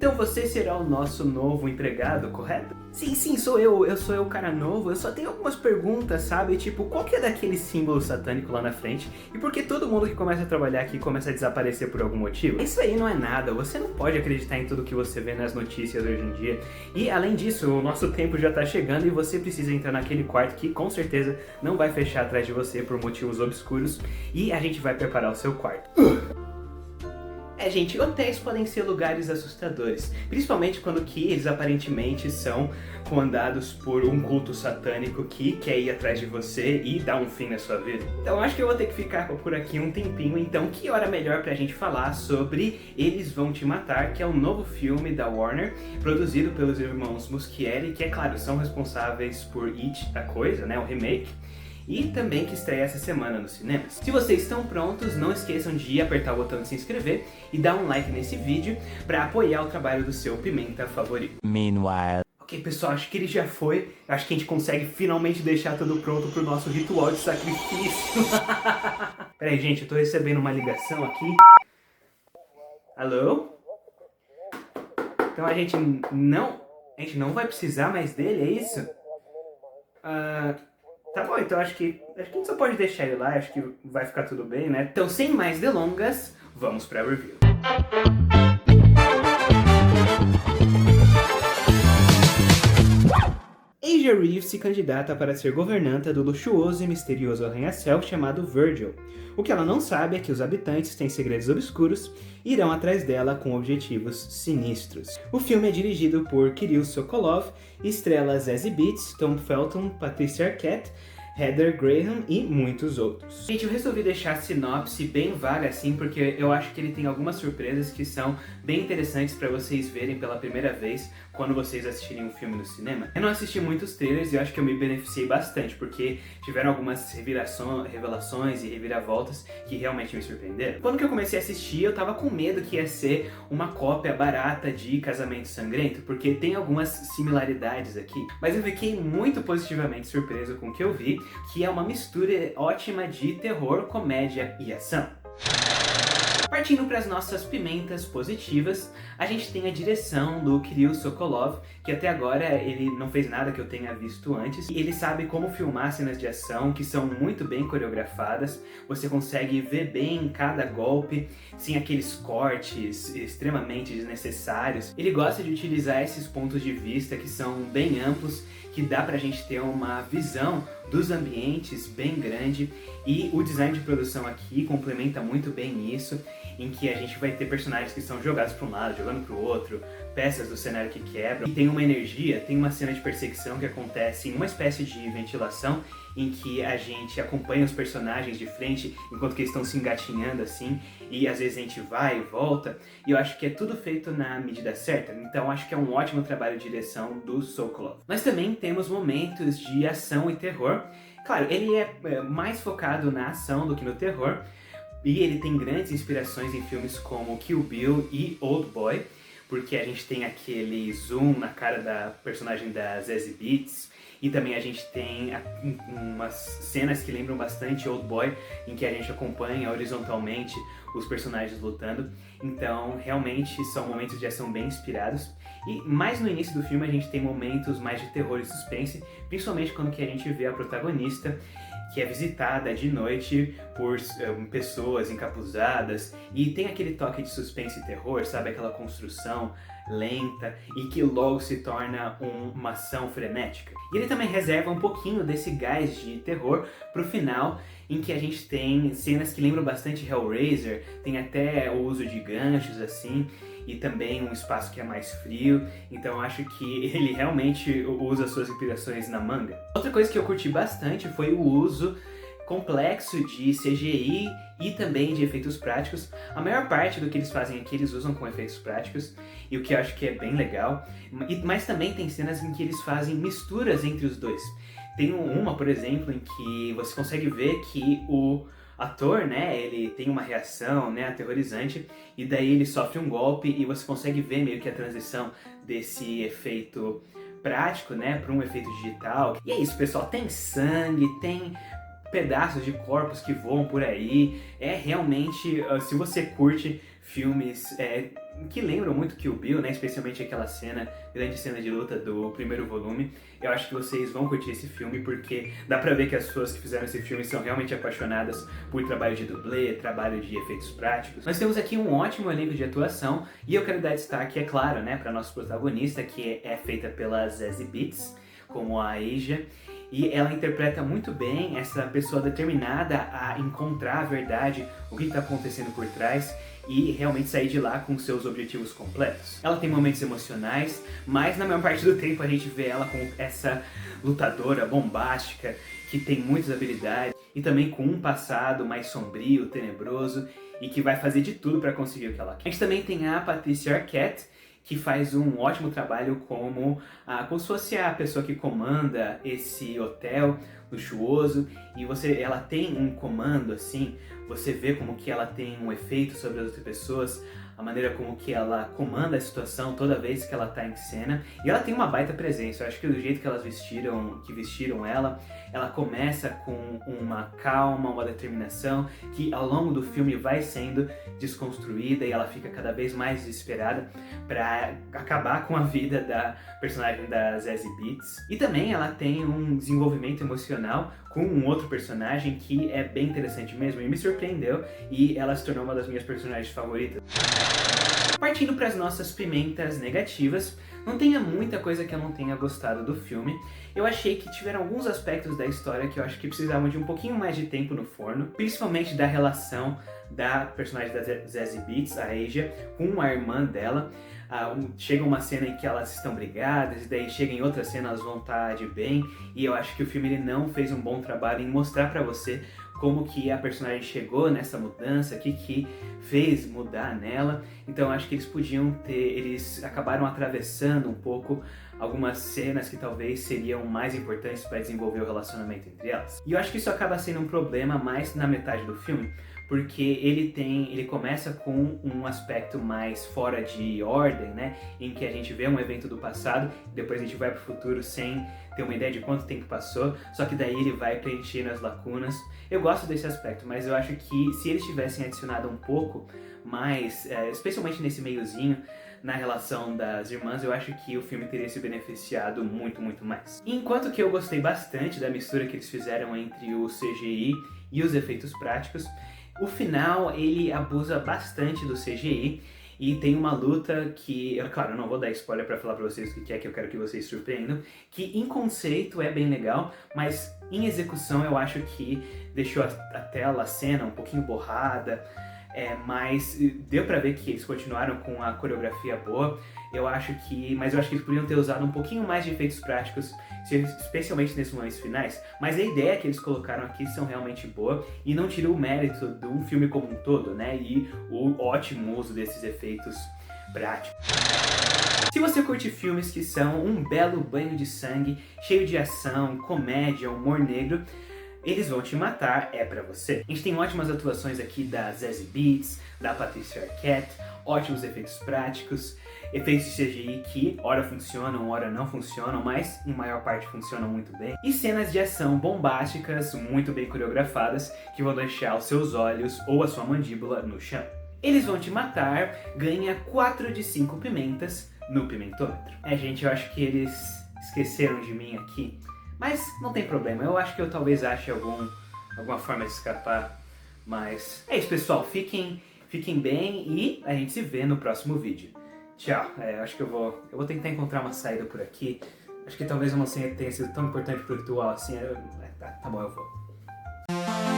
Então você será o nosso novo empregado, correto? Sim, sou eu sou o cara novo, eu só tenho algumas perguntas, sabe? Tipo, qual que é daquele símbolo satânico lá na frente? E por que todo mundo que começa a trabalhar aqui começa a desaparecer por algum motivo? Isso aí não é nada, você não pode acreditar em tudo que você vê nas notícias hoje em dia. E além disso, o nosso tempo já tá chegando e você precisa entrar naquele quarto que com certeza não vai fechar atrás de você por motivos obscuros. E a gente vai preparar o seu quarto. Gente, hotéis podem ser lugares assustadores, principalmente quando que eles aparentemente são comandados por um culto satânico que quer ir atrás de você e dar um fim na sua vida. Então acho que eu vou ter que ficar por aqui um tempinho, então que hora melhor pra gente falar sobre Eles Vão Te Matar, que é um novo filme da Warner, produzido pelos irmãos Muschietti, que é claro, são responsáveis por It, a Coisa, né, o remake, e também que estreia essa semana nos cinemas. Se vocês estão prontos, não esqueçam de apertar o botão de se inscrever e dar um like nesse vídeo para apoiar o trabalho do seu pimenta favorito. Meanwhile. Ok, pessoal, acho que ele já foi. Acho que a gente consegue finalmente deixar tudo pronto pro nosso ritual de sacrifício. Peraí, gente, eu tô recebendo uma ligação aqui. Alô? Então a gente não vai precisar mais dele, é isso? Tá bom, então acho que a gente só pode deixar ele lá, acho que vai ficar tudo bem, né? Então, sem mais delongas, vamos pra review. Asia Reeves se candidata para ser governanta do luxuoso e misterioso arranha-céu chamado Virgil. O que ela não sabe é que os habitantes têm segredos obscuros e irão atrás dela com objetivos sinistros. O filme é dirigido por Kirill Sokolov e estrela Zazie Beetz, Tom Felton, Patricia Arquette, Heather Graham e muitos outros. Gente, eu resolvi deixar a sinopse bem vaga assim, porque eu acho que ele tem algumas surpresas que são bem interessantes para vocês verem pela primeira vez quando vocês assistirem um filme no cinema. Eu não assisti muitos trailers e eu acho que eu me beneficiei bastante, porque tiveram algumas revelações e reviravoltas que realmente me surpreenderam. Quando que eu comecei a assistir, eu tava com medo que ia ser uma cópia barata de Casamento Sangrento, porque tem algumas similaridades aqui, mas eu fiquei muito positivamente surpreso com o que eu vi, que é uma mistura ótima de terror, comédia e ação. Partindo para as nossas pimentas positivas, a gente tem a direção do Kirill Sokolov, que até agora ele não fez nada que eu tenha visto antes. E ele sabe como filmar cenas de ação que são muito bem coreografadas, você consegue ver bem cada golpe, sem aqueles cortes extremamente desnecessários. Ele gosta de utilizar esses pontos de vista que são bem amplos, que dá pra gente ter uma visão dos ambientes bem grande, e o design de produção aqui complementa muito bem isso, em que a gente vai ter personagens que são jogados para um lado, jogando para o outro, peças do cenário que quebram, e tem uma energia, tem uma cena de perseguição que acontece em uma espécie de ventilação, em que a gente acompanha os personagens de frente enquanto que eles estão se engatinhando assim, e às vezes a gente vai e volta, e eu acho que é tudo feito na medida certa, então acho que é um ótimo trabalho de direção do Sokolov. Nós também temos momentos de ação e terror. Claro, ele é mais focado na ação do que no terror, e ele tem grandes inspirações em filmes como Kill Bill e Old Boy, porque a gente tem aquele zoom na cara da personagem da Zazie Beetz, e também a gente tem umas cenas que lembram bastante Old Boy, em que a gente acompanha horizontalmente os personagens lutando. Então, realmente são momentos de ação bem inspirados. E mais no início do filme a gente tem momentos mais de terror e suspense, principalmente quando que a gente vê a protagonista, que é visitada de noite por pessoas encapuzadas, e tem aquele toque de suspense e terror, sabe? Aquela construção lenta e que logo se torna uma ação frenética. E ele também reserva um pouquinho desse gás de terror pro final, em que a gente tem cenas que lembram bastante Hellraiser, tem até o uso de ganchos assim, e também um espaço que é mais frio, então eu acho que ele realmente usa suas inspirações na manga. Outra coisa que eu curti bastante foi o uso complexo de CGI e também de efeitos práticos. A maior parte do que eles fazem aqui eles usam com efeitos práticos, e o que eu acho que é bem legal, mas também tem cenas em que eles fazem misturas entre os dois. Tem uma, por exemplo, em que você consegue ver que o ator, né, ele tem uma reação, né, aterrorizante, e daí ele sofre um golpe e você consegue ver meio que a transição desse efeito prático, né, para um efeito digital. E é isso, pessoal, tem sangue, tem pedaços de corpos que voam por aí. É realmente, se você curte filmes que lembram muito Kill Bill, né? Especialmente aquela grande cena de luta do primeiro volume. Eu acho que vocês vão curtir esse filme, porque dá pra ver que as pessoas que fizeram esse filme são realmente apaixonadas por trabalho de dublê, trabalho de efeitos práticos. Nós temos aqui um ótimo elenco de atuação, e eu quero dar destaque, é claro, né, pra nossa protagonista, que é feita pela Zazie Beetz, como a Asia. E ela interpreta muito bem essa pessoa determinada a encontrar a verdade, o que está acontecendo por trás, e realmente sair de lá com seus objetivos completos. Ela tem momentos emocionais, mas na maior parte do tempo a gente vê ela como essa lutadora bombástica, que tem muitas habilidades, e também com um passado mais sombrio, tenebroso, e que vai fazer de tudo para conseguir o que ela quer. A gente também tem a Patricia Arquette, que faz um ótimo trabalho como se fosse a pessoa que comanda esse hotel luxuoso, e ela tem um comando assim, você vê como que ela tem um efeito sobre as outras pessoas, a maneira como que ela comanda a situação toda vez que ela tá em cena, e ela tem uma baita presença. Eu acho que do jeito que elas vestiram ela começa com uma calma, uma determinação, que ao longo do filme vai sendo desconstruída, e ela fica cada vez mais desesperada para acabar com a vida da personagem da Zazie Beetz. E também ela tem um desenvolvimento emocional com um outro personagem que é bem interessante mesmo, e me surpreendeu, e ela se tornou uma das minhas personagens favoritas. Partindo para as nossas pimentas negativas, não tenha muita coisa que eu não tenha gostado do filme. Eu achei que tiveram alguns aspectos da história que eu acho que precisavam de um pouquinho mais de tempo no forno, principalmente da relação da personagem da Zazie Beetz, a Asia, com a irmã dela. Chega uma cena em que elas estão brigadas, e daí chega em outra cena elas vão estar de bem, e eu acho que o filme ele não fez um bom trabalho em mostrar pra você como que a personagem chegou nessa mudança, o que fez mudar nela. Então eu acho que eles acabaram atravessando um pouco algumas cenas que talvez seriam mais importantes para desenvolver o relacionamento entre elas. E eu acho que isso acaba sendo um problema mais na metade do filme, porque ele começa com um aspecto mais fora de ordem, né? Em que a gente vê um evento do passado, e depois a gente vai pro futuro sem ter uma ideia de quanto tempo passou, só que daí ele vai preenchendo as lacunas. Eu gosto desse aspecto, mas eu acho que se eles tivessem adicionado um pouco mais, especialmente nesse meiozinho, na relação das irmãs, eu acho que o filme teria se beneficiado muito, muito mais. Enquanto que eu gostei bastante da mistura que eles fizeram entre o CGI e os efeitos práticos, o final ele abusa bastante do CGI, e tem uma luta que, claro, eu não vou dar spoiler pra falar pra vocês o que é, que eu quero que vocês surpreendam, que em conceito é bem legal, mas em execução eu acho que deixou a tela, a cena um pouquinho borrada, mas deu pra ver que eles continuaram com a coreografia boa. Mas eu acho que eles podiam ter usado um pouquinho mais de efeitos práticos, especialmente nesses momentos finais, mas a ideia que eles colocaram aqui são realmente boa, e não tira o mérito do filme como um todo, né, e o ótimo uso desses efeitos práticos. Se você curte filmes que são um belo banho de sangue, cheio de ação, comédia, humor negro, Eles Vão Te Matar é pra você. A gente tem ótimas atuações aqui da Zazie Beetz, da Patricia Arquette, ótimos efeitos práticos, efeitos de CGI que ora funcionam, ora não funcionam, mas em maior parte funcionam muito bem. E cenas de ação bombásticas, muito bem coreografadas, que vão deixar os seus olhos ou a sua mandíbula no chão. Eles Vão Te Matar ganha 4 de 5 pimentas no pimentômetro. Gente, eu acho que eles esqueceram de mim aqui. Mas não tem problema, eu acho que eu talvez ache alguma forma de escapar. Mas é isso, pessoal, fiquem bem, e a gente se vê no próximo vídeo. Tchau, acho que eu vou tentar encontrar uma saída por aqui. Acho que talvez eu não tenha sido tão importante pro ritual assim. Tá bom, eu vou.